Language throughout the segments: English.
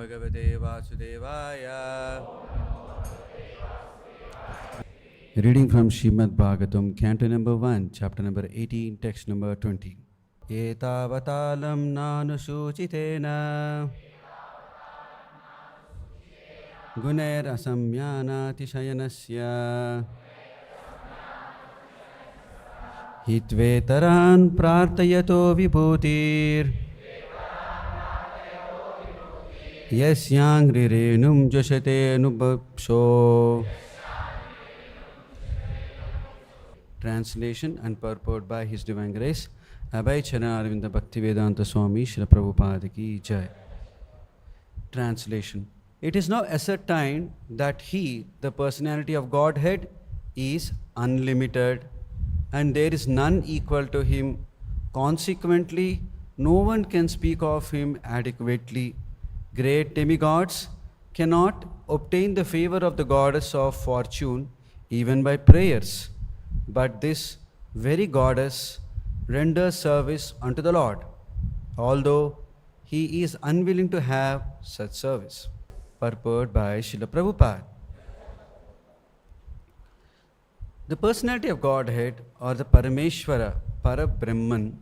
Bhagavate Vasudevaya. Reading from Srimad Bhagavatam, Canto number 1, chapter number 18, text number 20. Etavatalam nanusuchitena gunair asamyanati shayanasya hitvetaran prartayato vibhutir yasyang rirenum joshate nubapsho. Translation and purport by His Divine Grace, Abhay Chana Arvinda Bhaktivedanta Swami, Srila Prabhupada ki Jai. Translation. It is now ascertained that He, the personality of Godhead, is unlimited and there is none equal to Him. Consequently, no one can speak of Him adequately. Great demigods cannot obtain the favor of the goddess of fortune even by prayers. But this very goddess renders service unto the Lord, although He is unwilling to have such service. Purport by Srila Prabhupada. The personality of Godhead, or the Parameshwara, Parabrahman,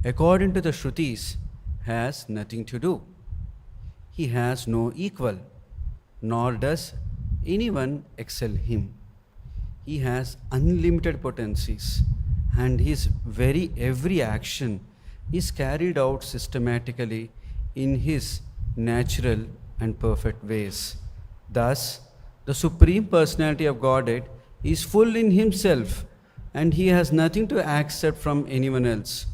according to the Shrutis, has nothing to do. He has no equal, nor does anyone excel Him. He has unlimited potencies, and His very every action is carried out systematically in His natural and perfect ways. Thus, the Supreme Personality of Godhead is full in Himself, and He has nothing to accept from anyone else,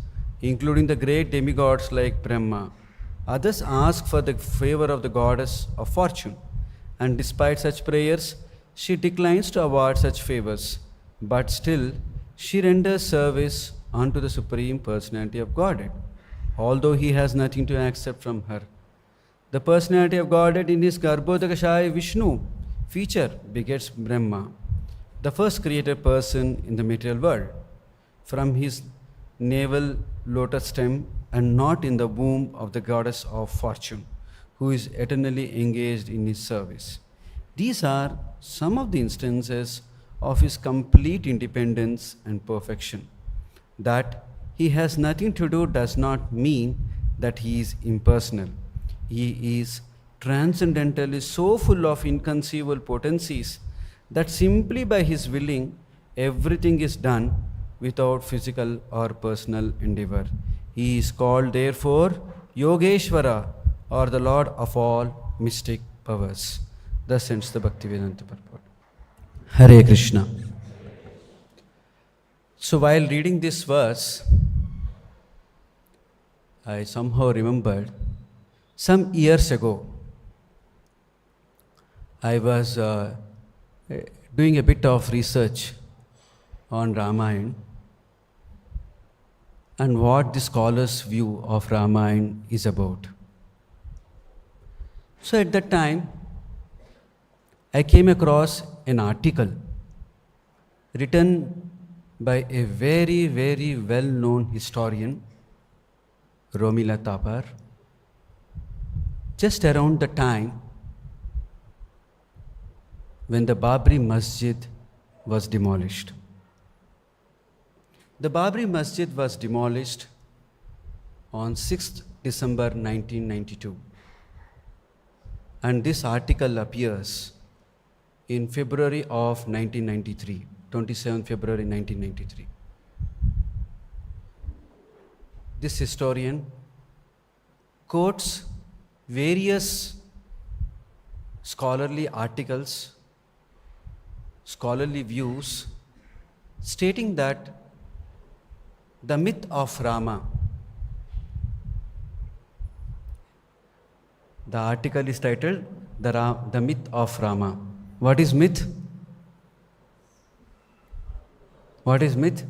including the great demigods like Brahma. Others ask for the favor of the goddess of fortune, and despite such prayers, she declines to award such favors, but still she renders service unto the Supreme Personality of Godhead, although He has nothing to accept from her. The Personality of Godhead in His Garbhodakashaya Vishnu feature begets Brahma, the first created person in the material world, from his navel lotus stem and not in the womb of the goddess of fortune, who is eternally engaged in His service. These are some of the instances of His complete independence and perfection. That He has nothing to do does not mean that He is impersonal. He is transcendentally so full of inconceivable potencies that simply by His willing, everything is done without physical or personal endeavor. He is called therefore Yogeshwara, or the Lord of all mystic powers. Thus ends the Bhaktivedanta purport. Hare Krishna. So while reading this verse, I somehow remembered some years ago, I was doing a bit of research on Ramayana and what the scholars' view of Ramayana is about. So at that time, I came across an article written by a very, very well-known historian, Romila Thapar, just around the time when the Babri Masjid was demolished. The Babri Masjid was demolished on 6th December 1992. And this article appears in February of 1993, 27 February 1993. This historian quotes various scholarly articles, scholarly views, stating that the myth of Rama, the article is titled The Myth of Rama. What is myth? What is myth?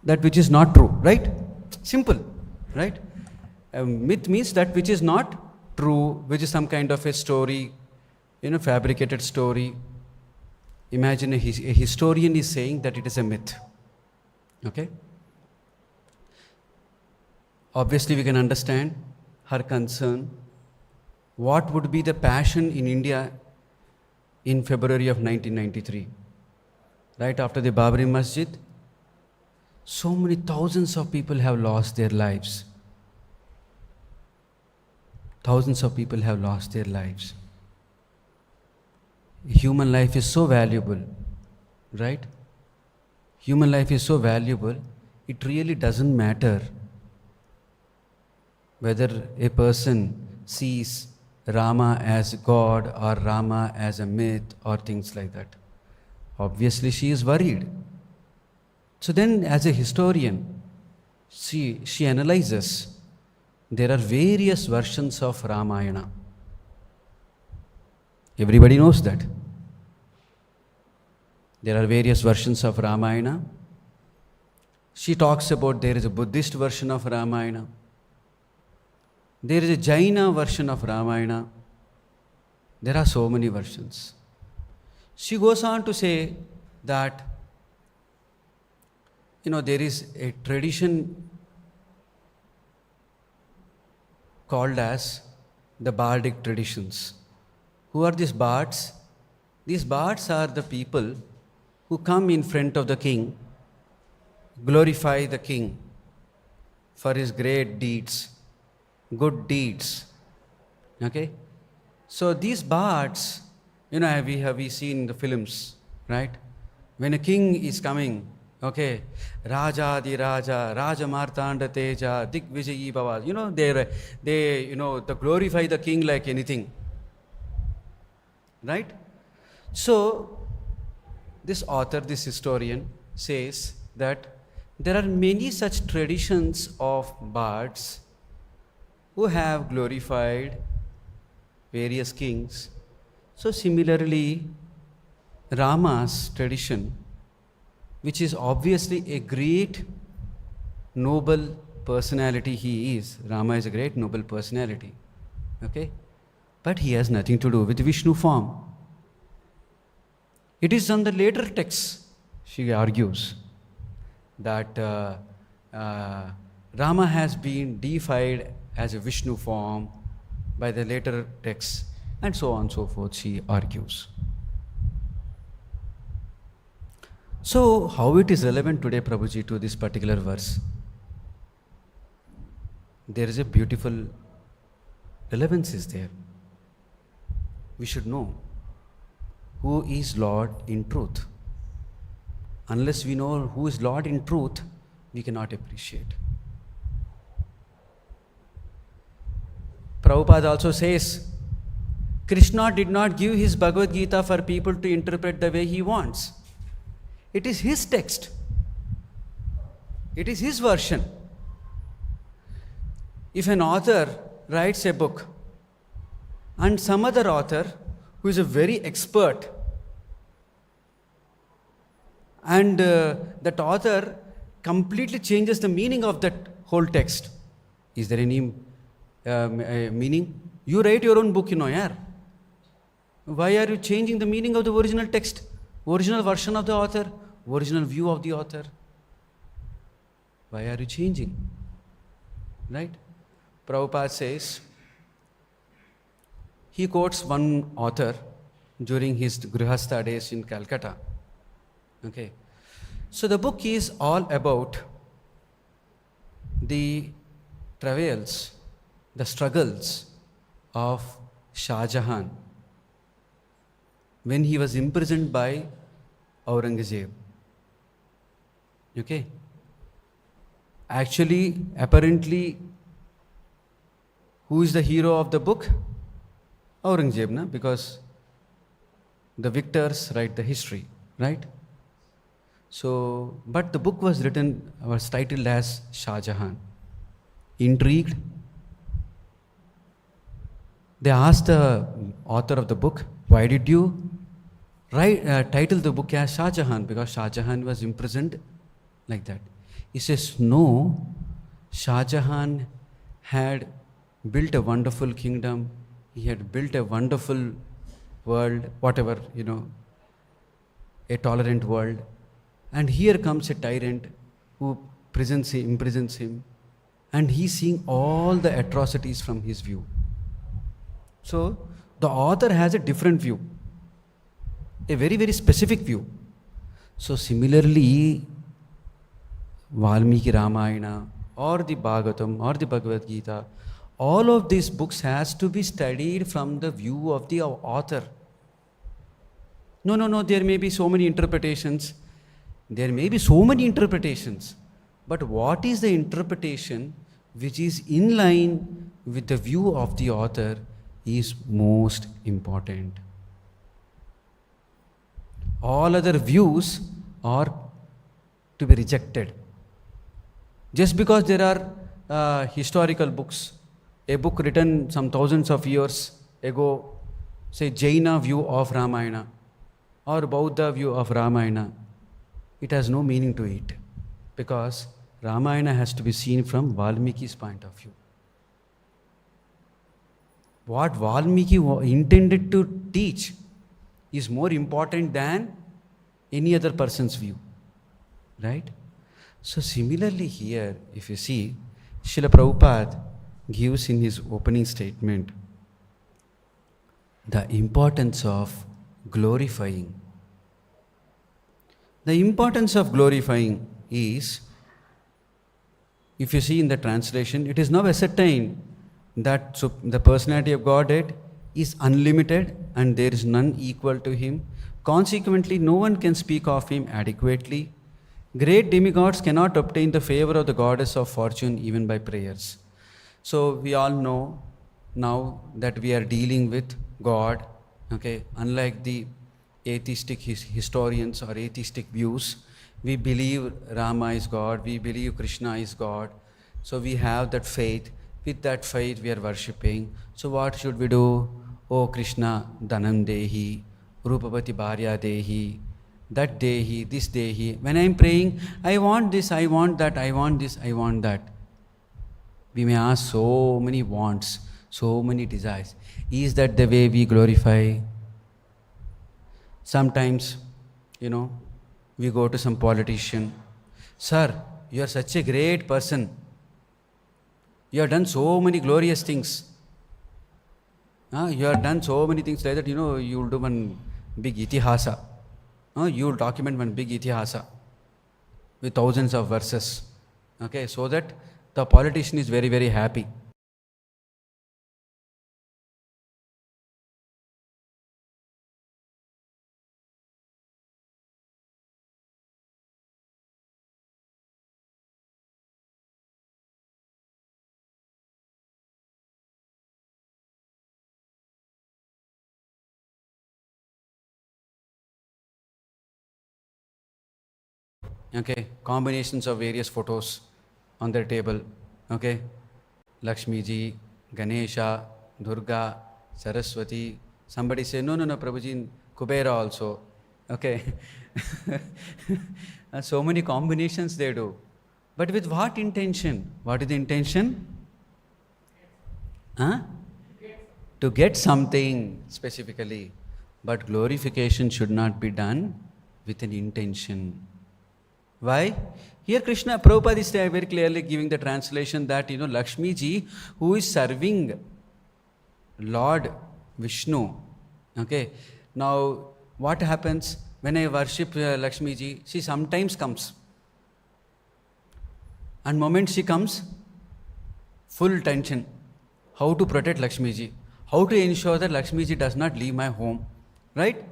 That which is not true, right? Simple, right? Myth means that which is not true, which is some kind of a story, fabricated story. Imagine a historian is saying that it is a myth. Okay? Obviously, we can understand her concern, what would be the passion in India in February of 1993? Right after the Babri Masjid, so many thousands of people have lost their lives. Thousands of people have lost their lives. Human life is so valuable, right? Human life is so valuable, it really doesn't matter whether a person sees Rama as God or Rama as a myth or things like that. Obviously, she is worried. So then, as a historian, she analyzes. There are various versions of Ramayana. Everybody knows that. There are various versions of Ramayana. She talks about there is a Buddhist version of Ramayana. There is a Jaina version of Ramayana. There are so many versions. She goes on to say that, there is a tradition called as the bardic traditions. Who are these bards? These bards are the people who come in front of the king, glorify the king for his great deeds, good deeds. Okay? So these bards, have we seen the films, right? When a king is coming, okay, Raja di Raja, Raja Martanda Teja, Dik Vijayi Baba, they glorify the king like anything. Right? So, this author, this historian says that there are many such traditions of bards who have glorified various kings. So similarly, Rama's tradition, which is obviously a great noble personality he is. Rama is a great noble personality. Okay? But he has nothing to do with Vishnu form. It is on the later texts, she argues, that Rama has been deified as a Vishnu form by the later texts, and so on and so forth, she argues. So, how it is relevant today, Prabhuji, to this particular verse? There is a beautiful relevance is there. We should know who is Lord in truth. Unless we know who is Lord in truth, we cannot appreciate. Prabhupada also says, Krishna did not give his Bhagavad Gita for people to interpret the way he wants. It is his text. It is his version. If an author writes a book and some other author who is a very expert, and that author completely changes the meaning of that whole text, is there any meaning? You write your own book, yaar. Why are you changing the meaning of the original text, original version of the author, original view of the author? Why are you changing? Right? Prabhupada says, he quotes one author during his Grihastha days in Calcutta. Okay. So the book is all about the travails, the struggles of Shah Jahan when he was imprisoned by Aurangzeb. Okay. Actually, apparently, who is the hero of the book? Aurangzeb, na? Because the victors write the history, right? So, but the book was titled as Shah Jahan. Intrigued, they asked the author of the book, why did you title the book as Shah Jahan? Because Shah Jahan was imprisoned like that. He says, no, Shah Jahan had built a wonderful kingdom. He had built a wonderful world, whatever, a tolerant world. And here comes a tyrant who imprisons him, and he's seeing all the atrocities from his view. So the author has a different view, a very, very specific view. So similarly, Valmiki Ramayana or the Bhagavatam or the Bhagavad Gita, all of these books has to be studied from the view of the author. No, there may be so many interpretations. There may be so many interpretations. But what is the interpretation which is in line with the view of the author is most important. All other views are to be rejected. Just because there are historical books, a book written some thousands of years ago, say Jaina view of Ramayana or Bauddha view of Ramayana, it has no meaning to it, because Ramayana has to be seen from Valmiki's point of view. What Valmiki intended to teach is more important than any other person's view, right? So similarly here, if you see, Srila Prabhupada gives in his opening statement the importance of glorifying. The importance of glorifying is, if you see in the translation, it is now ascertained that the personality of Godhead is unlimited and there is none equal to him. Consequently, no one can speak of him adequately. Great demigods cannot obtain the favor of the goddess of fortune even by prayers. So we all know now that we are dealing with God, okay? Unlike the atheistic historians or atheistic views, we believe Rama is God, we believe Krishna is God. So we have that faith. With that faith we are worshipping. So what should we do? Oh Krishna, Dhanam Dehi, Rupavati Bharya Dehi, that Dehi, this Dehi. When I am praying, I want this, I want that, I want this, I want that. We may ask so many wants, so many desires. Is that the way we glorify? Sometimes, we go to some politician. Sir, you are such a great person. You have done so many glorious things. You have done so many things like that, you will do one big itihasa. You will document one big itihasa with thousands of verses. Okay, so that the politician is very, very happy. Okay, combinations of various photos on their table. Okay, Lakshmi ji, Ganesha, Durga, Saraswati. Somebody say, no, Prabhuji, Kubera also. Okay, so many combinations they do. But with what intention? What is the intention? To get something specifically. But glorification should not be done with an intention. Why? Here Krishna, Prabhupada is very clearly giving the translation that, Lakshmi ji, who is serving Lord Vishnu. Okay. Now, what happens when I worship Lakshmi ji? She sometimes comes. And moment she comes, full tension. How to protect Lakshmi ji? How to ensure that Lakshmi ji does not leave my home? Right?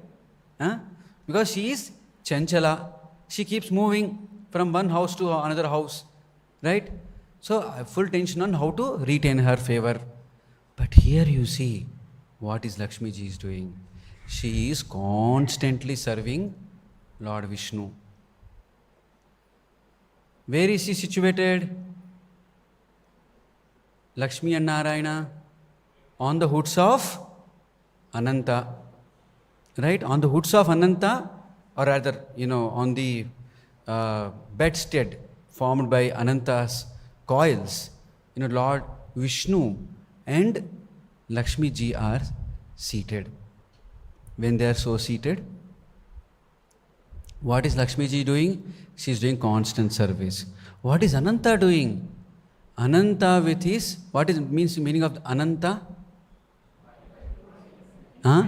Because she is Chanchala. She keeps moving from one house to another house, right? So full tension on how to retain her favor. But here you see what is Lakshmi ji is doing. She is constantly serving Lord Vishnu. Where is she situated? Lakshmi and Narayana on the hoods of Ananta, right? On the hoods of Ananta, or rather, on the bedstead formed by Ananta's coils, Lord Vishnu and Lakshmi ji are seated. When they are so seated, what is Lakshmi ji doing? She is doing constant service. What is Ananta doing? Ananta with his, what is means meaning of Ananta? Huh?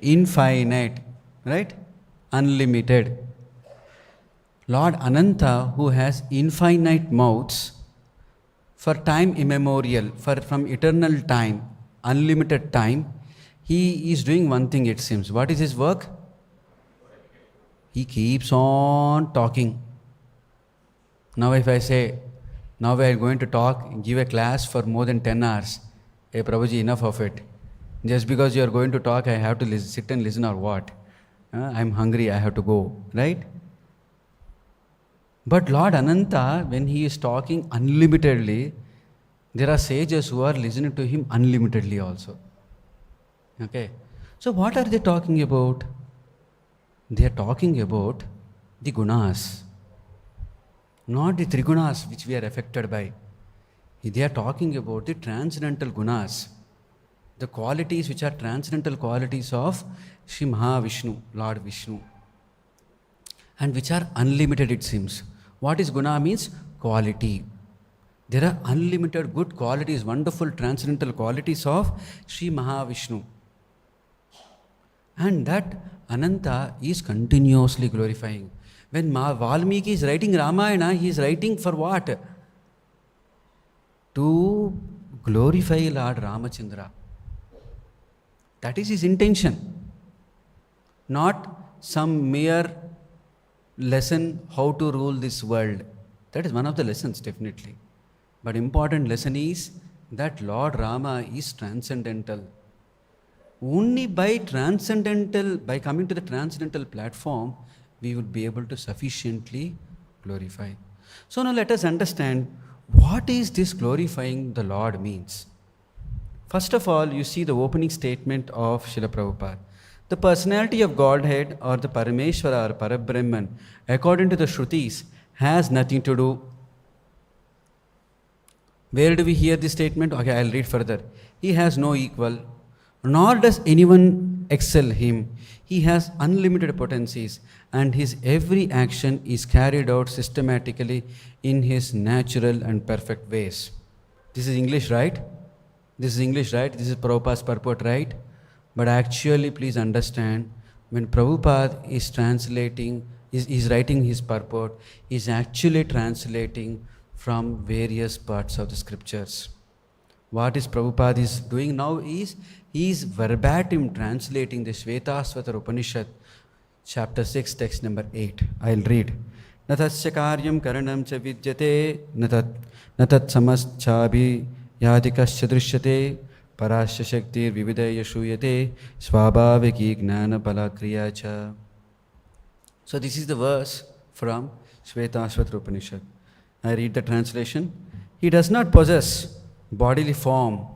Infinite, right? Unlimited. Lord Ananta, who has infinite mouths, for time immemorial, from eternal time, unlimited time, he is doing one thing, it seems. What is his work? He keeps on talking. Now if I say, now we are going to talk, give a class for more than 10 hours. Hey Prabhuji, enough of it. Just because you are going to talk, I have to sit and listen or what? I'm hungry, I have to go, right? But Lord Ananta, when he is talking unlimitedly, there are sages who are listening to him unlimitedly also. Okay. So what are they talking about? They are talking about the gunas, not the trigunas which we are affected by. They are talking about the transcendental gunas, the qualities which are transcendental qualities of Sri Mahavishnu, Lord Vishnu, and which are unlimited, it seems. What is guna means? Quality. There are unlimited good qualities, wonderful transcendental qualities of Sri Mahavishnu. And that Ananta is continuously glorifying. When Valmiki is writing Ramayana, he is writing for what? To glorify Lord Ramachandra. That is his intention. Not some mere lesson how to rule this world. That is one of the lessons, definitely. But important lesson is that Lord Rama is transcendental. Only by coming to the transcendental platform, we would be able to sufficiently glorify. So now let us understand what is this glorifying the Lord means. First of all, you see the opening statement of Srila Prabhupada. The personality of Godhead or the Parameshwara or Parabrahman, according to the Shrutis, has nothing to do. Where do we hear this statement? Okay, I'll read further. He has no equal, nor does anyone excel him. He has unlimited potencies, and his every action is carried out systematically in his natural and perfect ways. This is English, right? This is Prabhupada's purport, right? But actually, please understand, when Prabhupada is translating, is writing his purport, is actually translating from various parts of the scriptures. What is Prabhupada is doing now is, he is verbatim translating the Shvetasvatara Upanishad, chapter 6, text number 8. I'll read. Natasya karyam karanam cha vidyate, natat samaschabi yadikasya drishyate, parasya shaktir vividaya shuyate, swabhaviki gnana palakriya cha. So this is the verse from Shvetasvatara Upanishad. I read the translation. He does not possess bodily form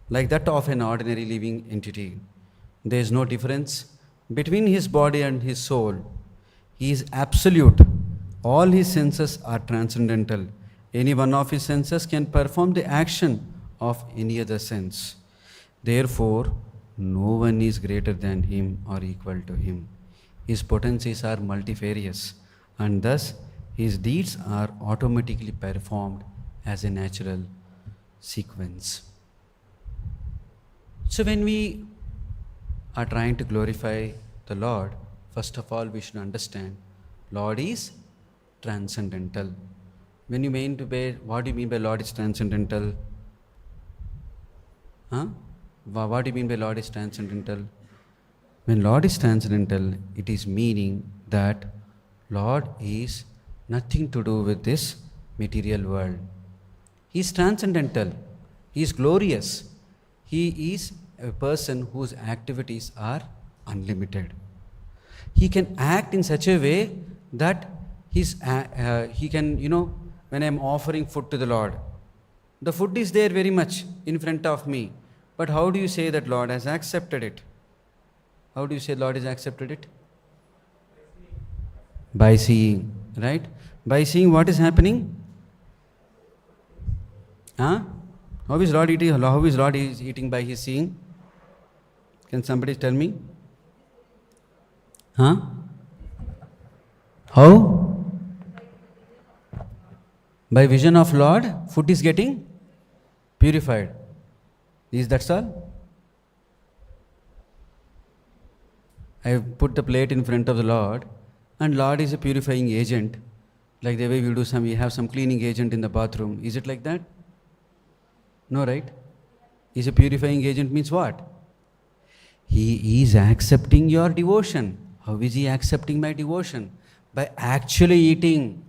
like that of an ordinary living entity. There is no difference between his body and his soul. He is absolute. All his senses are transcendental. Any one of his senses can perform the action of any other sense. Therefore, no one is greater than him or equal to him. His potencies are multifarious, and thus his deeds are automatically performed as a natural sequence. So when we are trying to glorify the Lord, first of all we should understand Lord is transcendental. When you mean to be, what do you mean by Lord is transcendental? What do you mean by Lord is transcendental? When Lord is transcendental, it is meaning that Lord is nothing to do with this material world. He is transcendental. He is glorious. He is a person whose activities are unlimited. He can act in such a way that he can, when I am offering food to the Lord, the food is there very much in front of me. But how do you say that Lord has accepted it? How do you say Lord has accepted it? By seeing, right? By seeing what is happening? How is Lord eating? How is Lord eating by his seeing? Can somebody tell me? How? By vision of Lord, food is getting purified. Is that all? I have put the plate in front of the Lord, and Lord is a purifying agent. Like the way we have some cleaning agent in the bathroom. Is it like that? No, right? Is a purifying agent means what? He is accepting your devotion. How is he accepting my devotion? By actually eating.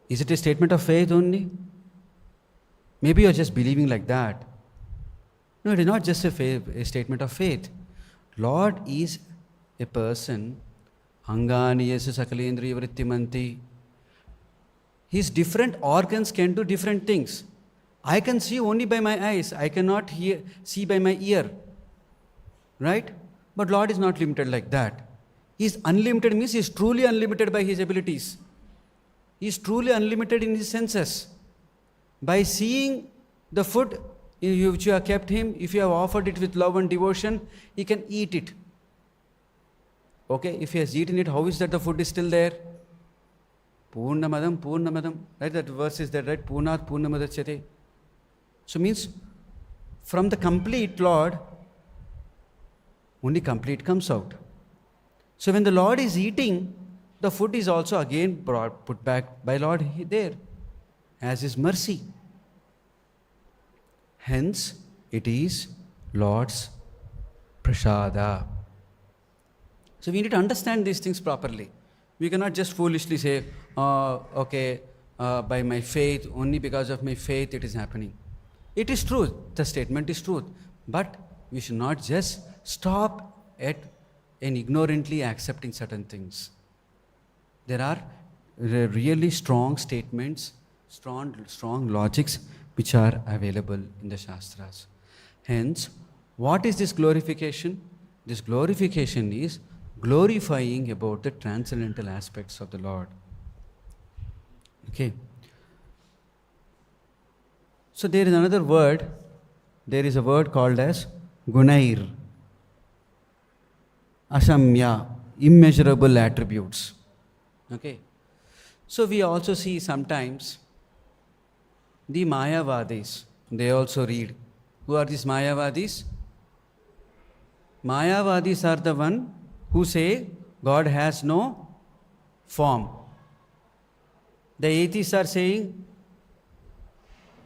Is it a statement of faith only? Maybe you're just believing like that. No, it is not just a statement of faith. Lord is a person. Angani yesu sakalendriya vrittimanti. His different organs can do different things. I can see only by my eyes. I cannot see by my ear. Right? But Lord is not limited like that. He is unlimited means he is truly unlimited by his abilities. He is truly unlimited in his senses. By seeing the food which you have kept him, if you have offered it with love and devotion, he can eat it. Okay, if he has eaten it, how is that the food is still there? Purnamadam, Purnamadam. Right, that verse is there, right? Purnat Purnamadachyate. So means, from the complete Lord, only complete comes out. So when the Lord is eating, the food is also again put back by Lord there, as his mercy. Hence, it is Lord's prasada. So we need to understand these things properly. We cannot just foolishly say, by my faith, only because of my faith it is happening. It is truth. The statement is truth. But we should not just stop at ignorantly accepting certain things. There are really strong statements, strong logics which are available in the Shastras. Hence, what is this glorification? This glorification is glorifying about the transcendental aspects of the Lord. Okay. So there is another word. There is a word called as gunair. Asamya, immeasurable attributes. Okay. So we also see sometimes the Mayavadis, they also read. Who are these Mayavadis? Mayavadis are the one who say God has no form. The atheists are saying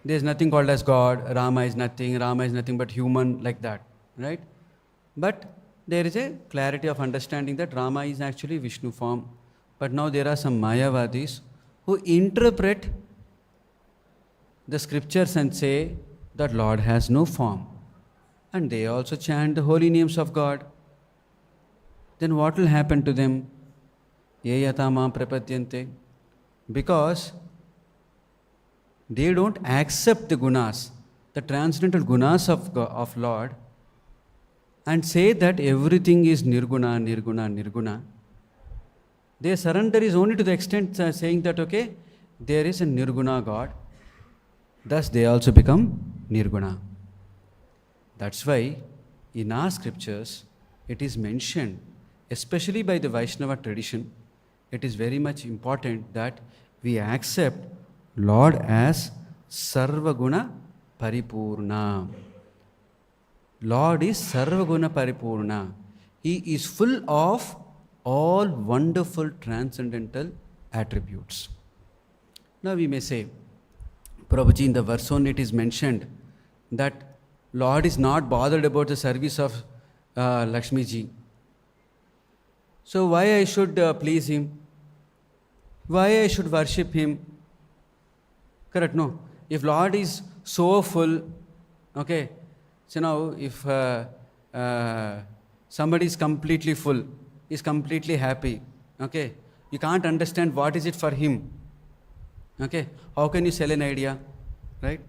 there is nothing called as God, Rama is nothing but human, like that, right? But there is a clarity of understanding that Rama is actually Vishnu form. But now there are some Mayavadis who interpret the scriptures and say that Lord has no form. And they also chant the holy names of God. Then what will happen to them? Ye yata mam prapadyante. Because they don't accept the gunas, the transcendental gunas of Lord, and say that everything is nirguna. Their surrender is only to the extent saying that, okay, there is a nirguna God. Thus they also become nirguna. That's why in our scriptures it is mentioned, especially by the Vaishnava tradition, it is very much important that we accept Lord as Sarvaguna Paripurna. Lord is Sarvaguna Paripurna. He is full of all wonderful transcendental attributes. Now we may say, Prabhuji, in the verse on it is mentioned that Lord is not bothered about the service of Lakshmi ji. So why I should please him? Why I should worship him? Correct? No. If Lord is so full, okay, so now if somebody is completely full, is completely happy, okay, you can't understand what is it for him. Okay, how can you sell an idea, right?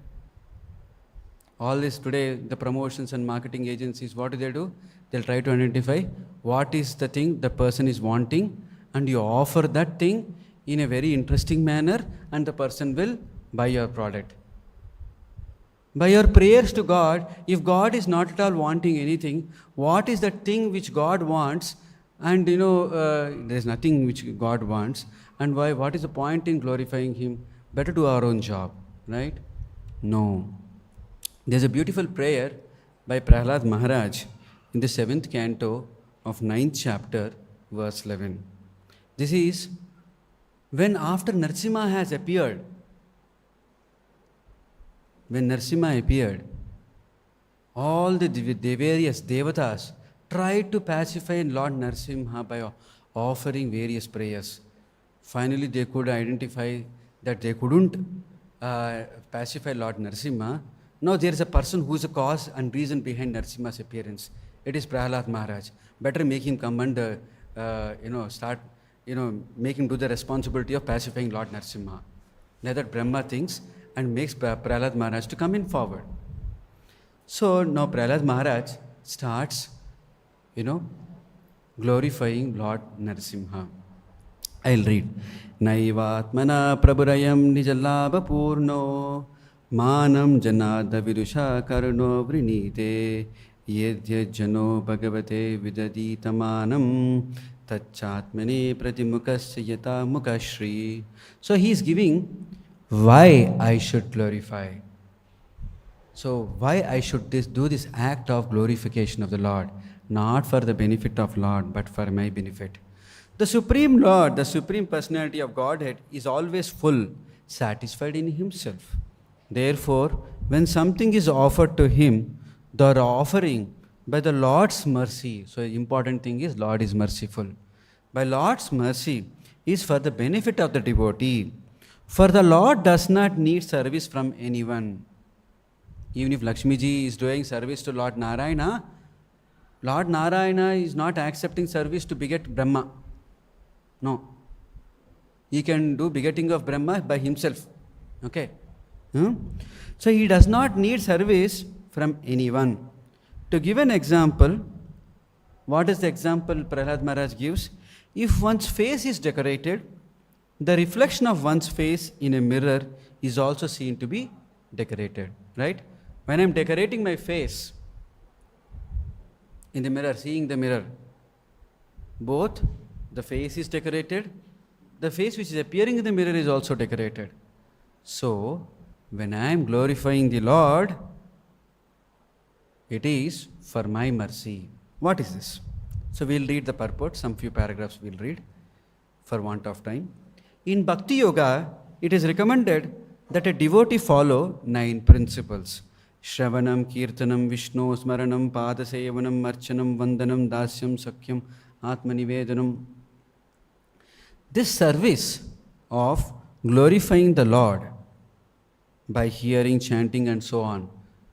All this today, the promotions and marketing agencies, what do? They'll try to identify what is the thing the person is wanting, and you offer that thing in a very interesting manner, and the person will buy your product. By your prayers to God, if God is not at all wanting anything, what is the thing which God wants? And there is nothing which God wants, And why? What is the point in glorifying him? Better do our own job, right? No. There's a beautiful prayer by Prahlad Maharaj in the 7th canto of 9th chapter, verse 11. This is when after Narsimha has appeared, when Narsimha appeared, all the various devatas tried to pacify Lord Narsimha by offering various prayers. Finally, they could identify that they couldn't pacify Lord Narsimha. Now there is a person who is the cause and reason behind Narsimha's appearance. It is Prahlad Maharaj. Better make him come and make him do the responsibility of pacifying Lord Narsimha. Like that Brahma thinks and makes Prahlad Maharaj to come in forward. So now Prahlad Maharaj starts, glorifying Lord Narsimha. I'll read. Naivatmana prabhurayam nijalabha purno manam janada virusha karno vrinite yedya jano bhagavate vidaditamanam tachatmane pratimukasya yata mukashri. So he is giving why I should glorify. So why I should do this act of glorification of the Lord, not for the benefit of Lord, but for my benefit. The Supreme Lord, the Supreme Personality of Godhead is always full, satisfied in himself. Therefore, when something is offered to him, the offering by the Lord's mercy, so the important thing is Lord is merciful. By Lord's mercy is for the benefit of the devotee. For the Lord does not need service from anyone. Even if Lakshmi ji is doing service to Lord Narayana is not accepting service to beget Brahma. No. He can do begetting of Brahma by himself. Okay. So he does not need service from anyone. To give an example, what is the example Prahlad Maharaj gives? If one's face is decorated, the reflection of one's face in a mirror is also seen to be decorated. Right? When I'm decorating my face in the mirror, seeing the mirror, both the face is decorated, the face which is appearing in the mirror is also decorated. So, when I am glorifying the Lord, it is for my mercy. What is this? So, we'll read the purport, some few paragraphs we'll read for want of time. In Bhakti Yoga, it is recommended that a devotee follow 9 principles. Shravanam, Kirtanam, Vishnu, Smaranam, Padasevanam, Archanam, Vandanam, Dasyam, Sakyam, Atmanivedanam. This service of glorifying the Lord by hearing, chanting and so on.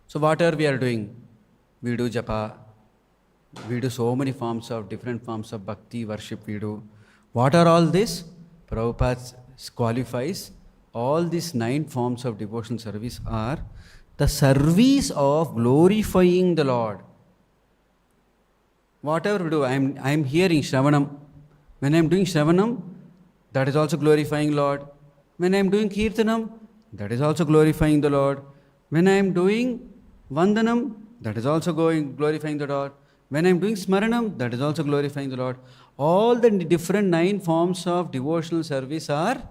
So whatever we are doing, we do japa, we do so many different forms of bhakti, worship we do. What are all this? Prabhupada qualifies all these 9 forms of devotional service are the service of glorifying the Lord. Whatever we do, I am hearing Shravanam. When I am doing Shravanam, that is also glorifying Lord. When I am doing Kirtanam, that is also glorifying the Lord. When I am doing Vandanam, that is also glorifying the Lord. When I am doing Smaranam, that is also glorifying the Lord. All the different 9 forms of devotional service are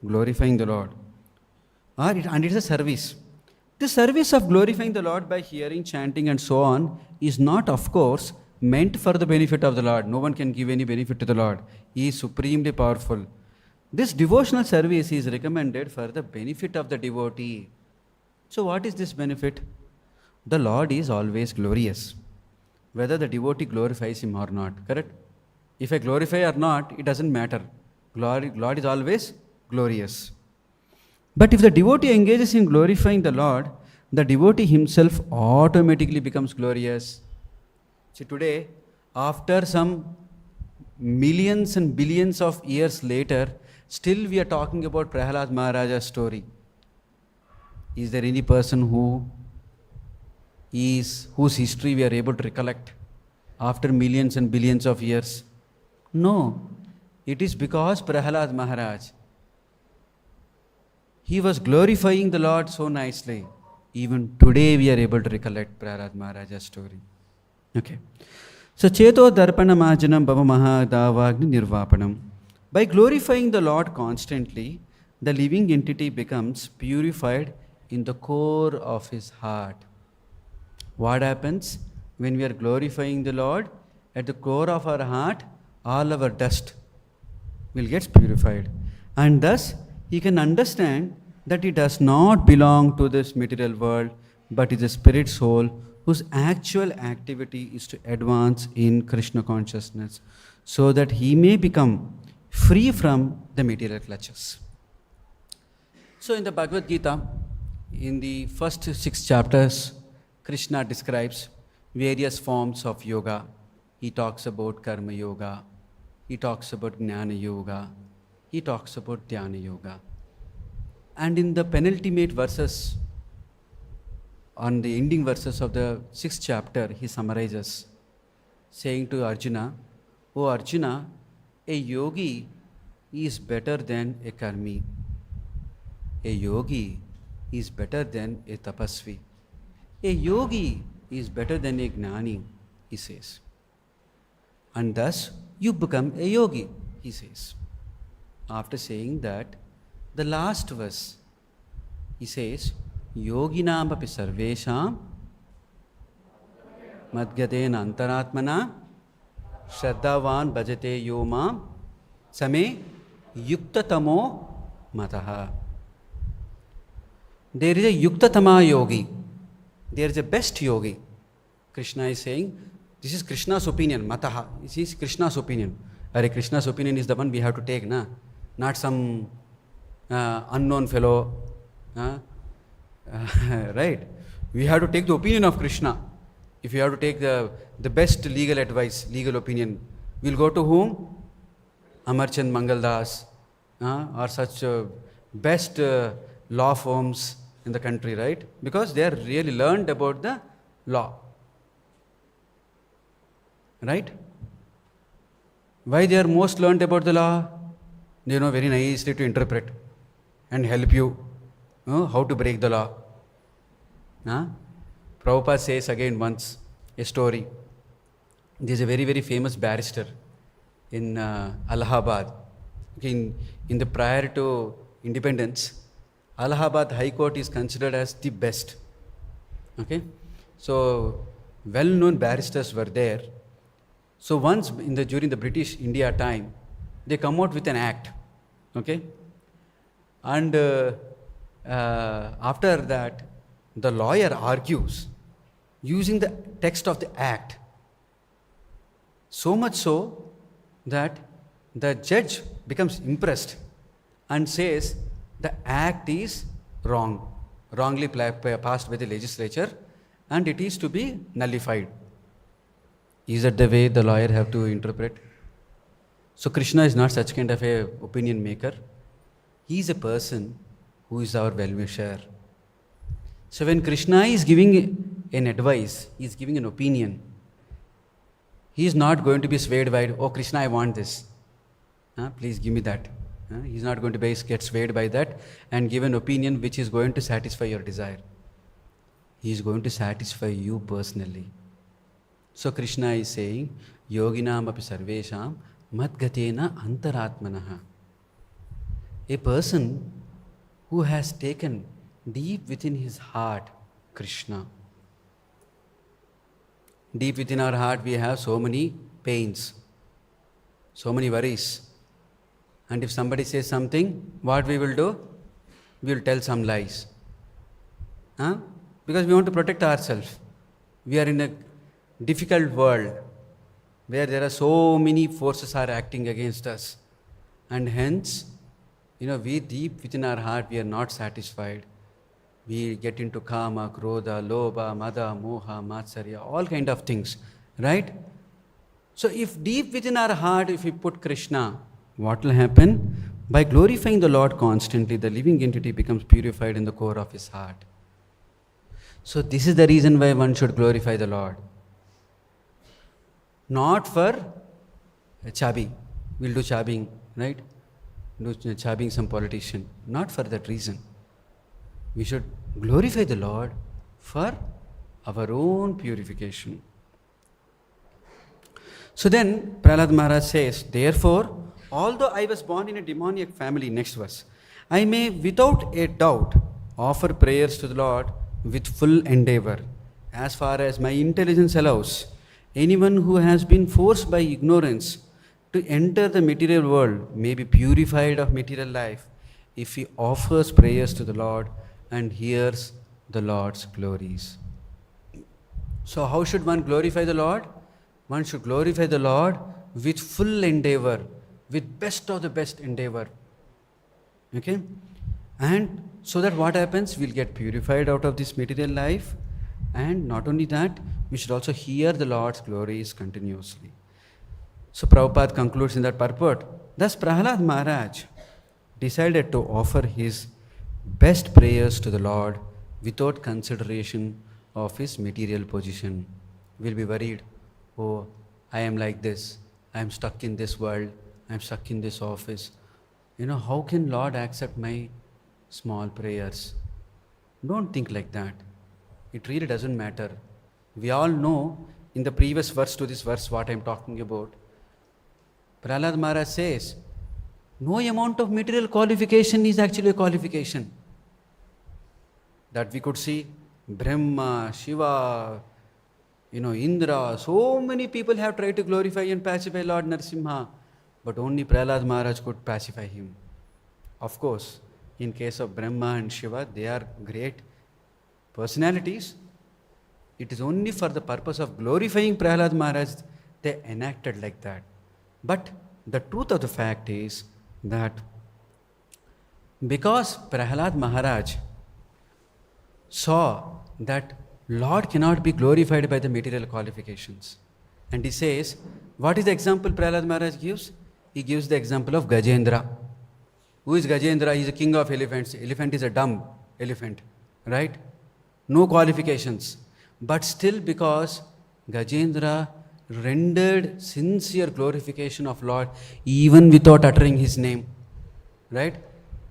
glorifying the Lord. And it is a service. The service of glorifying the Lord by hearing, chanting and so on is not, of course, meant for the benefit of the Lord. No one can give any benefit to the Lord. He is supremely powerful. This devotional service is recommended for the benefit of the devotee. So what is this benefit? The Lord is always glorious, whether the devotee glorifies him or not. Correct? If I glorify or not, it doesn't matter. Lord is always glorious. But if the devotee engages in glorifying the Lord, the devotee himself automatically becomes glorious. See, today, after some millions and billions of years later, still we are talking about Prahlad Maharaja's story. Is there any person whose history we are able to recollect after millions and billions of years? No. It is because Prahlad Maharaj, he was glorifying the Lord so nicely. Even today we are able to recollect Prahlad Maharaja's story. Okay. So, Cheto Darpana Majanam Bhava Mahadavagni Nirvapanam. By glorifying the Lord constantly, the living entity becomes purified in the core of his heart. What happens when we are glorifying the Lord? At the core of our heart, all our dust will get purified. And thus, he can understand that he does not belong to this material world, but is a spirit soul whose actual activity is to advance in Krishna consciousness, so that he may become free from the material clutches. So in the Bhagavad Gita, in the first 6 chapters, Krishna describes various forms of yoga. He talks about karma yoga, he talks about jnana yoga, he talks about dhyana yoga. And in the penultimate verses, on the ending verses of the 6th chapter, he summarizes, saying to Arjuna, "O Arjuna, a yogi is better than a karmi. A yogi is better than a tapasvi. A yogi is better than a gnani," he says. And thus you become a yogi, he says. After saying that, the last verse, he says, Yoginam api sarvesham madgyatena antaratmana shraddhavan bhajate yomam same yuktatamo mataha. There is a yuktatama yogi. There is a best yogi. Krishna is saying, this is Krishna's opinion, mataha. This is Krishna's opinion. Hare Krishna's opinion is the one we have to take, na? Not some unknown fellow. Right? We have to take the opinion of Krishna. If you have to take the best legal advice, legal opinion, we'll go to whom? Amarchand Mangaldas, or such best law firms in the country, right? Because they are really learned about the law. Right? Why they are most learned about the law? They know very nicely to interpret and help you how to break the law. Prabhupada says again once a story. There is a very, very famous barrister in Allahabad. In the prior to independence, Allahabad High Court is considered as the best. Okay? So, well-known barristers were there. So once during the British India time, they come out with an act. Okay? And after that, the lawyer argues using the text of the act. So much so that the judge becomes impressed and says the act is wrongly passed by the legislature, and it is to be nullified. Is that the way the lawyer have to interpret? So Krishna is not such kind of a opinion maker. He is a person who is our well-wisher. So when Krishna is giving an advice, he is giving an opinion, he is not going to be swayed by, oh Krishna, I want this. Please give me that. He is not going to get swayed by that and give an opinion which is going to satisfy your desire. He is going to satisfy you personally. So Krishna is saying, Yoginam api sarvesham madgatena antaratmanaha. A person who has taken deep within his heart Krishna. Deep within our heart we have so many pains, so many worries. And if somebody says something, what we will do? We will tell some lies. Because we want to protect ourselves. We are in a difficult world where there are so many forces are acting against us. And hence, we deep within our heart, we are not satisfied. We get into kama, krodha, lobha, mada, moha, matsarya, all kind of things, right? So if deep within our heart, if we put Krishna, what will happen? By glorifying the Lord constantly, the living entity becomes purified in the core of his heart. So this is the reason why one should glorify the Lord. Not for chabi. We'll do chabbing, right? Do chabbing some politician. Not for that reason. We should glorify the Lord for our own purification. So then, Prahlad Maharaj says, therefore, although I was born in a demoniac family, next verse, I may without a doubt offer prayers to the Lord with full endeavor, as far as my intelligence allows. Anyone who has been forced by ignorance to enter the material world may be purified of material life if he offers prayers to the Lord and hears the Lord's glories. So, how should one glorify the Lord? One should glorify the Lord with full endeavor, with best of the best endeavor. Okay? And so that what happens? We'll get purified out of this material life. And not only that, we should also hear the Lord's glories continuously. So Prabhupada concludes in that purport. Thus Prahlad Maharaj decided to offer his best prayers to the Lord without consideration of his material position. We'll be worried, oh, I am like this, I am stuck in this world, I am stuck in this office. How can Lord accept my small prayers? Don't think like that. It really doesn't matter. We all know in the previous verse to this verse what I am talking about. Prahlad Maharaj says, no amount of material qualification is actually a qualification. That we could see Brahma, Shiva, Indra, so many people have tried to glorify and pacify Lord Narasimha, but only Prahlad Maharaj could pacify him. Of course, in case of Brahma and Shiva, they are great personalities. It is only for the purpose of glorifying Prahlad Maharaj they enacted like that. But the truth of the fact is that because Prahlad Maharaj saw that Lord cannot be glorified by the material qualifications. And he says, what is the example Prahlad Maharaj gives? He gives the example of Gajendra. Who is Gajendra? He is a king of elephants. Elephant is a dumb elephant, right? No qualifications. But still, because Gajendra rendered sincere glorification of Lord even without uttering his name, right?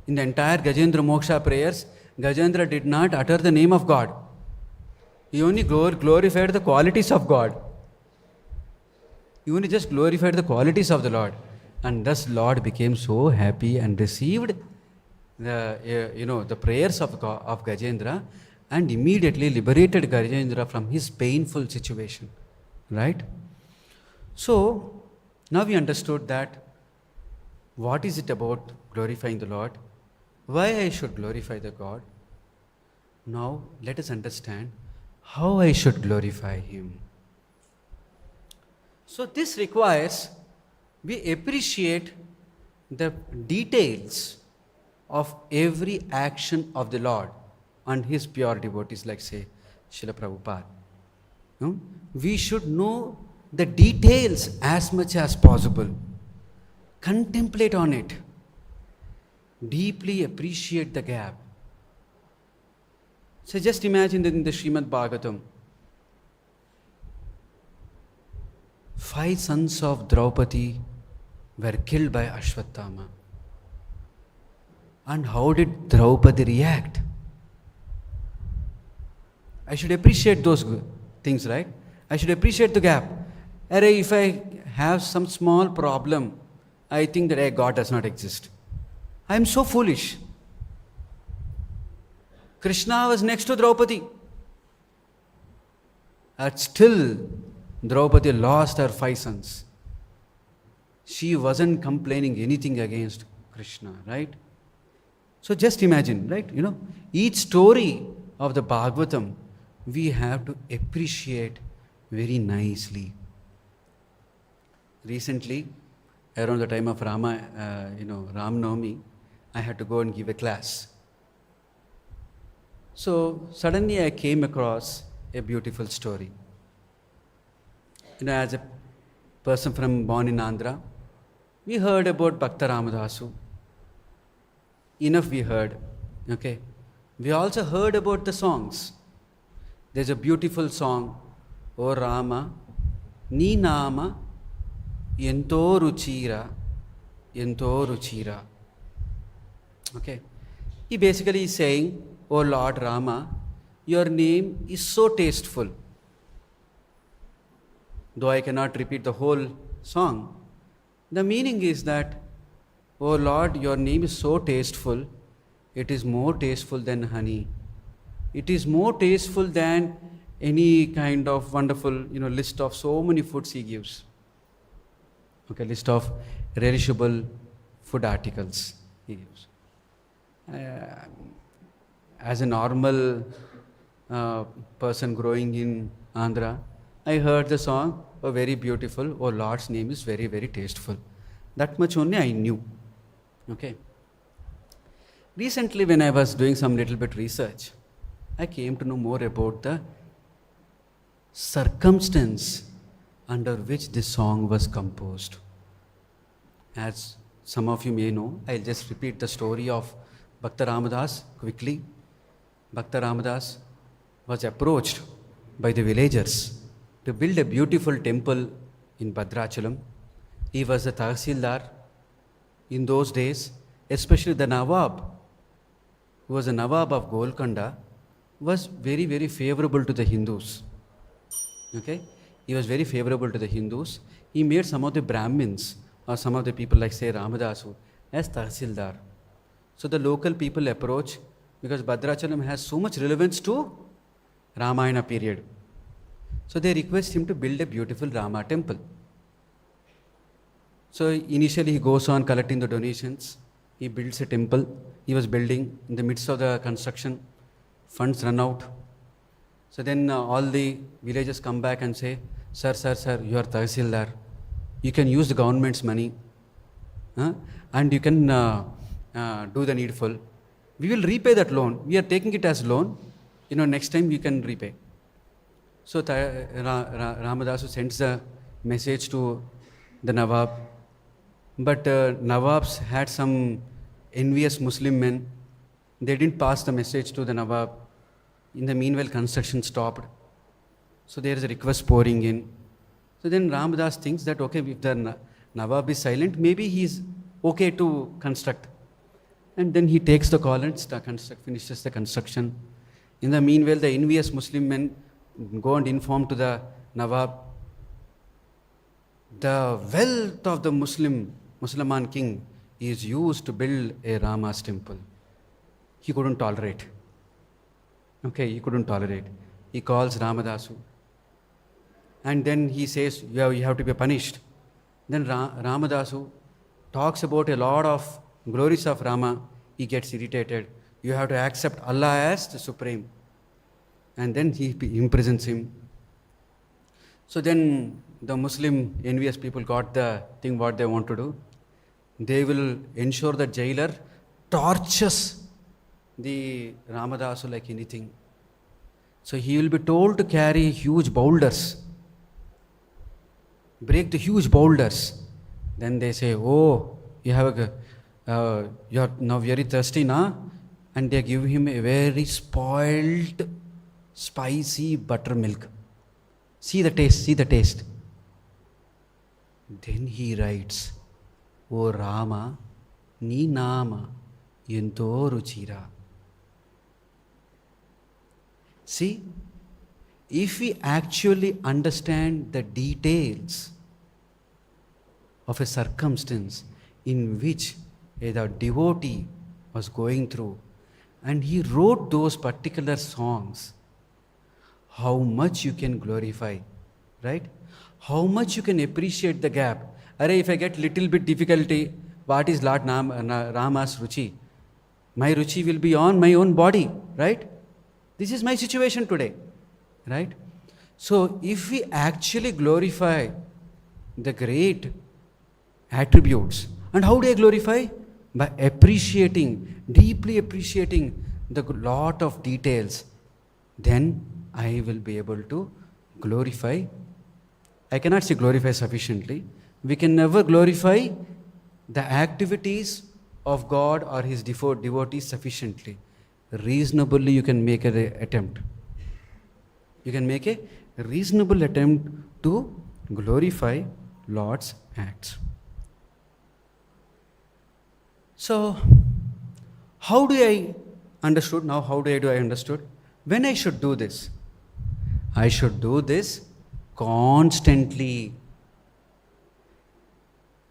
In the entire Gajendra Moksha prayers, Gajendra did not utter the name of God. He only glorified the qualities of God. He only just glorified the qualities of the Lord. And thus Lord became so happy and received the prayers of Gajendra and immediately liberated Gajendra from his painful situation. Right? So, now we understood that what is it about glorifying the Lord? Why I should glorify the God? Now, let us understand how I should glorify Him. So, this requires we appreciate the details of every action of the Lord and His pure devotees, like say Srila Prabhupada. No? We should know the details as much as possible. Contemplate on it. Deeply appreciate the gap. So just imagine that in the Srimad Bhagavatam, 5 sons of Draupadi were killed by Ashwatthama. And how did Draupadi react? I should appreciate those things, right? I should appreciate the gap. If I have some small problem, I think that God does not exist. I am so foolish. Krishna was next to Draupadi. And still, Draupadi lost her 5 sons. She wasn't complaining anything against Krishna, right? So just imagine, right? Each story of the Bhagavatam, we have to appreciate very nicely. Recently, around the time of Ram Navami, I had to go and give a class. So suddenly I came across a beautiful story. As a person born in Andhra, we heard about Bhakta Ramadasu. Enough we heard, okay. We also heard about the songs. There's a beautiful song, O Rama, Ni Nama, Ento Ruchira, Ento Ruchira. Okay. He basically is saying, O Lord Rama, your name is so tasteful. Though I cannot repeat the whole song, the meaning is that Oh Lord, your name is so tasteful. It is more tasteful than honey. It is more tasteful than any kind of wonderful, list of so many foods he gives. Okay, list of relishable food articles he gives. Uh, as a normal person growing in Andhra, I heard the song, oh, very beautiful, oh Lord's name is very, very tasteful. That much only I knew. Okay. Recently, when I was doing some little bit research, I came to know more about the circumstance under which this song was composed. As some of you may know, I'll just repeat the story of Bhakta Ramadas quickly. Bhakta Ramadas was approached by the villagers to build a beautiful temple in Bhadrachalam. He was the Tahsildar in those days, especially the Nawab, who was the Nawab of Golconda, was very, very favorable to the Hindus. Okay? He was very favorable to the Hindus. He made some of the Brahmins or some of the people like say Ramadasu as Tahsildar. So the local people approach because Bhadrachalam has so much relevance to Ramayana period. So they request him to build a beautiful Rama temple. So initially he goes on collecting the donations. He builds a temple. He was building. In the midst of the construction, funds run out. So then all the villagers come back and say, Sir, you are Tahsildar. You can use the government's money and you can do the needful. We will repay that loan. We are taking it as loan. Next time you can repay. So Ramadasu sends the message to the Nawab. But Nawabs had some envious Muslim men. They didn't pass the message to the Nawab. In the meanwhile, construction stopped. So there is a request pouring in. So then Ramadas thinks that, okay, if the Nawab is silent, maybe he is okay to construct. And then he takes the call and finishes the construction. In the meanwhile, the envious Muslim men go and inform to the Nawab, the wealth of the Musliman king is used to build a Rama's temple. He couldn't tolerate. Okay, he couldn't tolerate. He calls Ramadasu. And then he says, you have to be punished. Then Ramadasu talks about a lot of glories of Rama. He gets irritated. You have to accept Allah as the supreme. And then he imprisons him. So then the Muslim envious people got the thing what they want to do. They will ensure the jailer tortures the Ramadasu like anything. So he will be told to carry huge boulders, break the huge boulders. Then they say, oh, you are now very thirsty now, and they give him a very spoiled, spicy buttermilk. See the taste. Then he writes, O Rama, ni nama yento ruchira. See, if we actually understand the details of a circumstance in which a devotee was going through, and he wrote those particular songs, how much you can glorify, right? How much you can appreciate the gap. If I get little bit difficulty, what is Lord Rama's Ruchi? My Ruchi will be on my own body, right? This is my situation today, right? So if we actually glorify the great attributes, and how do I glorify? By deeply appreciating the lot of details, then I will be able to glorify. I cannot say glorify sufficiently. We can never glorify the activities of God or His devotees sufficiently. Reasonably, you can make an attempt. You can make a reasonable attempt to glorify Lord's acts. So, how do I understood? Now, how do I understood? When I should do this? I should do this constantly.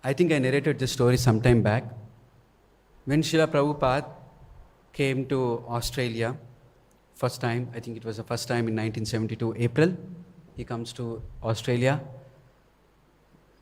I think I narrated this story some time back. When Srila Prabhupada came to Australia, first time, I think it was the first time in 1972, April, he comes to Australia.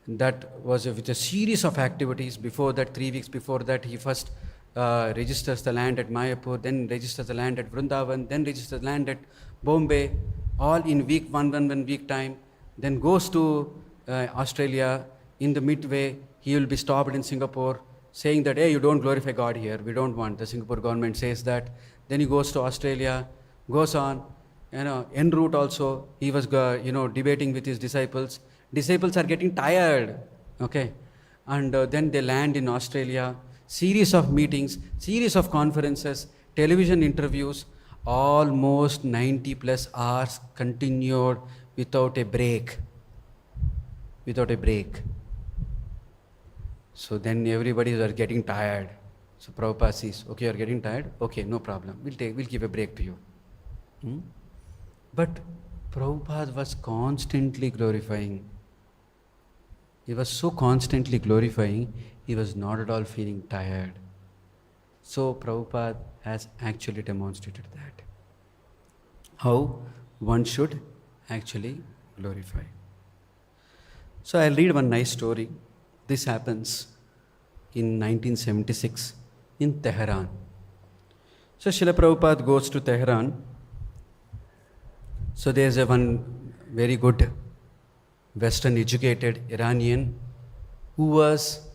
That was with a series of activities. Before that, 3 weeks before that, he first registers the land at Mayapur, then registers the land at Vrindavan, then registers the land at Bombay, all in one week time. Then goes to Australia. In the midway, he will be stopped in Singapore, saying that, hey, you don't glorify God here. We don't want. The Singapore government says that. Then he goes to Australia, goes on. En route also, he was debating with his disciples. Disciples are getting tired, okay? And then they land in Australia. Series of meetings, series of conferences, television interviews, almost 90 plus hours continued without a break. Without a break. So then everybody was getting tired. So Prabhupada says, okay, you're getting tired? Okay, no problem. We'll give a break to you. But Prabhupada was constantly glorifying. He was so constantly glorifying, he was not at all feeling tired. So Prabhupada has actually demonstrated that. How one should actually glorify. So I'll read one nice story. This happens in 1976 in Tehran. So Srila Prabhupada goes to Tehran. So there's one very good Western educated Iranian who was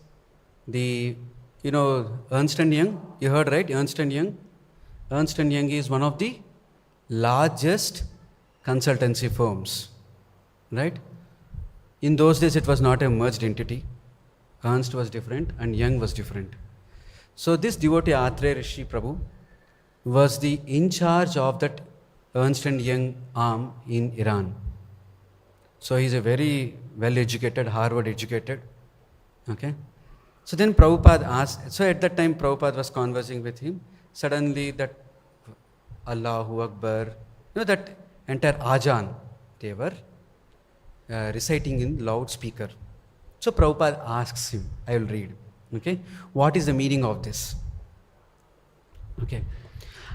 the, Ernst & Young, you heard right, Ernst & Young? Ernst & Young is one of the largest consultancy firms, right? In those days it was not a merged entity. Ernst was different and Young was different. So this devotee Atre Rishi Prabhu was the in charge of that Ernst & Young arm in Iran. So he's a very well-educated, Harvard-educated, okay? So then Prabhupada asked, so at that time Prabhupada was conversing with him. Suddenly that Allahu Akbar, that entire Ajan, they were reciting in loudspeaker. So Prabhupada asks him, I will read, okay? What is the meaning of this? Okay.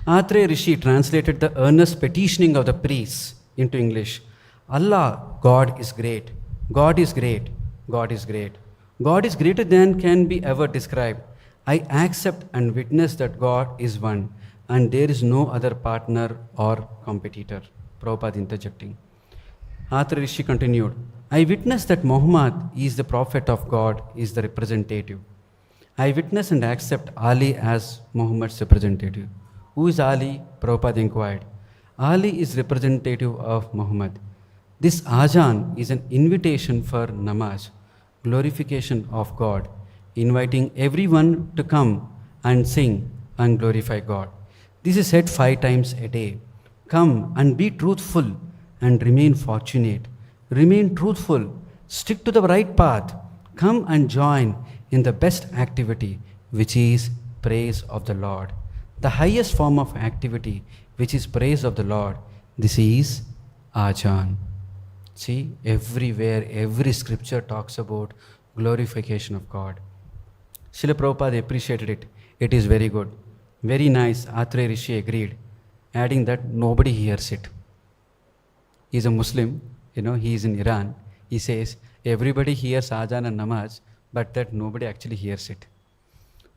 Atre Rishi translated the earnest petitioning of the priests into English. Allah, God is great. God is great. God is great. God is greater than can be ever described. I accept and witness that God is one and there is no other partner or competitor. Prabhupada interjecting. Atre Rishi continued, I witness that Muhammad is the prophet of God, is the representative. I witness and accept Ali as Muhammad's representative. Who is Ali? Prabhupada inquired. Ali is representative of Muhammad. This Ajan is an invitation for namaz, glorification of God, inviting everyone to come and sing and glorify God. This is said 5 times a day. Come and be truthful and remain fortunate. Remain truthful. Stick to the right path. Come and join in the best activity, which is praise of the Lord. The highest form of activity, which is praise of the Lord, this is Ajan. See, everywhere, every scripture talks about glorification of God. Srila Prabhupada appreciated it. It is very good. Very nice. Atre Rishi agreed, adding that nobody hears it. He is a Muslim, he is in Iran. He says, everybody hears Ajan and Namaz, but that nobody actually hears it.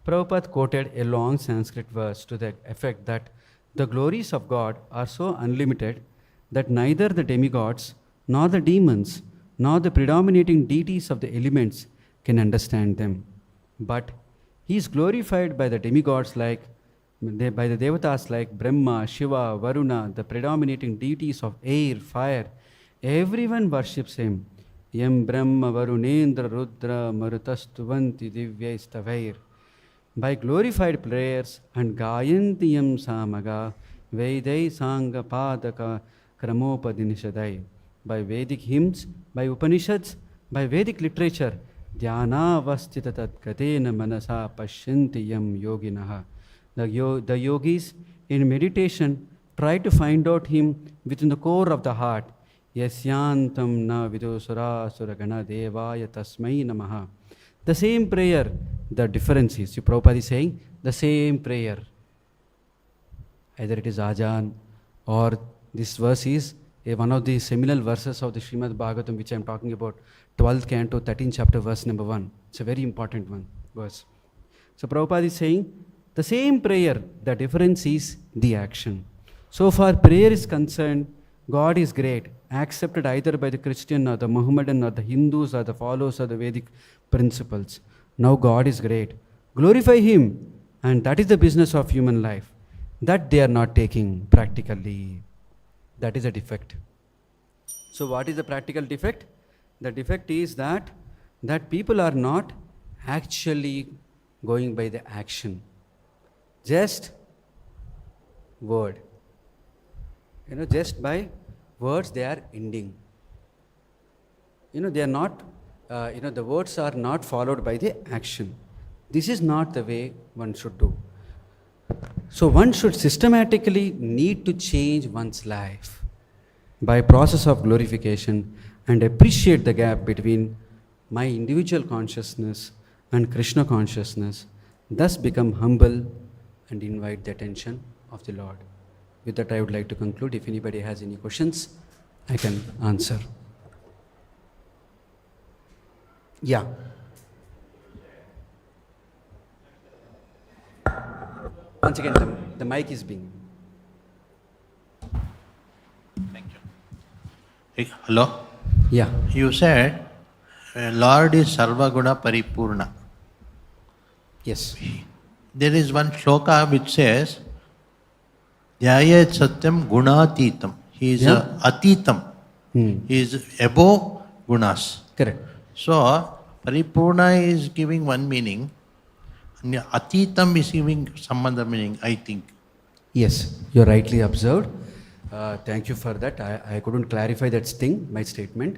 Prabhupada quoted a long Sanskrit verse to the effect that the glories of God are so unlimited that neither the demigods, nor the demons, nor the predominating deities of the elements can understand them. But he is glorified by the demigods by the Devatas like Brahma, Shiva, Varuna, the predominating deities of air, fire. Everyone worships him. Yam Brahma Varunendra Rudra Marutastuvanti Divyastavair. By glorified prayers and Gayantiyam Samaga, Vedai Sangha Padaka Kramopadinishadai. By Vedic hymns, by Upanishads, by Vedic literature, Dhyana Vastita Tatgatena Manasa Pashyantiyam Yoginaha. The yogis in meditation try to find out him within the core of the heart. Yasyantam na vidusura suragana devaya tasmai namaha. The same prayer, the difference is, Prabhupada is saying, the same prayer. Either it is Ajan or this verse is one of the seminal verses of the Srimad Bhagavatam which I am talking about, 12th canto, 13th chapter, verse number 1. It's a very important one verse. So Prabhupada is saying the same prayer, the difference is the action. So far prayer is concerned, God is great, accepted either by the Christian or the Mohammedan or the Hindus or the followers of the Vedic principles. Now God is great. Glorify Him, and that is the business of human life. That they are not taking practically. That is a defect. So what is the practical defect? The defect is that people are not actually going by the action. Just word. Just by words they are ending. They are not, the words are not followed by the action. This is not the way one should do. So one should systematically need to change one's life by process of glorification and appreciate the gap between my individual consciousness and Krishna consciousness, thus become humble and invite the attention of the Lord. With that I would like to conclude. If anybody has any questions, I can answer. Yeah. Once again, the mic is being. Thank you. Hello? Yeah. You said Lord is Sarva Guna Paripurna. Yes. There is one shloka which says, Jayat Satyam Gunatitam. He is Atitam. He is above Gunas. Correct. So, Paripurna is giving one meaning. Atitam is giving some other meaning, I think. Yes, you are rightly observed. Thank you for that. I couldn't clarify that thing, my statement.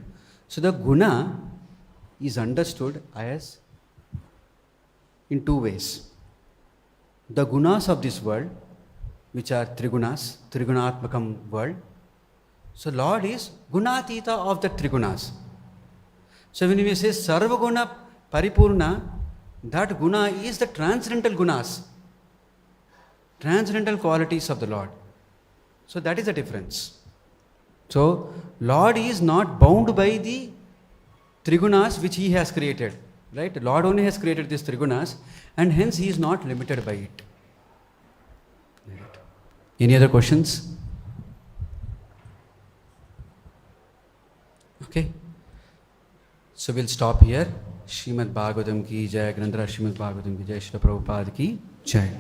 So the guna is understood as in two ways. The gunas of this world, which are trigunas, trigunatmakam world. So Lord is gunatita of the trigunas. So when we say sarva guna paripurna, that guna is the transcendental gunas, transcendental qualities of the Lord. So that is the difference. So Lord is not bound by the trigunas which He has created. Right? Lord only has created these trigunas, and hence He is not limited by it. Right. Any other questions? Okay. So we'll stop here. Srimad Bhagavatam ki jai, Grandhara Srimad Bhagavatam ki jai, Srila Prabhupada ki jai.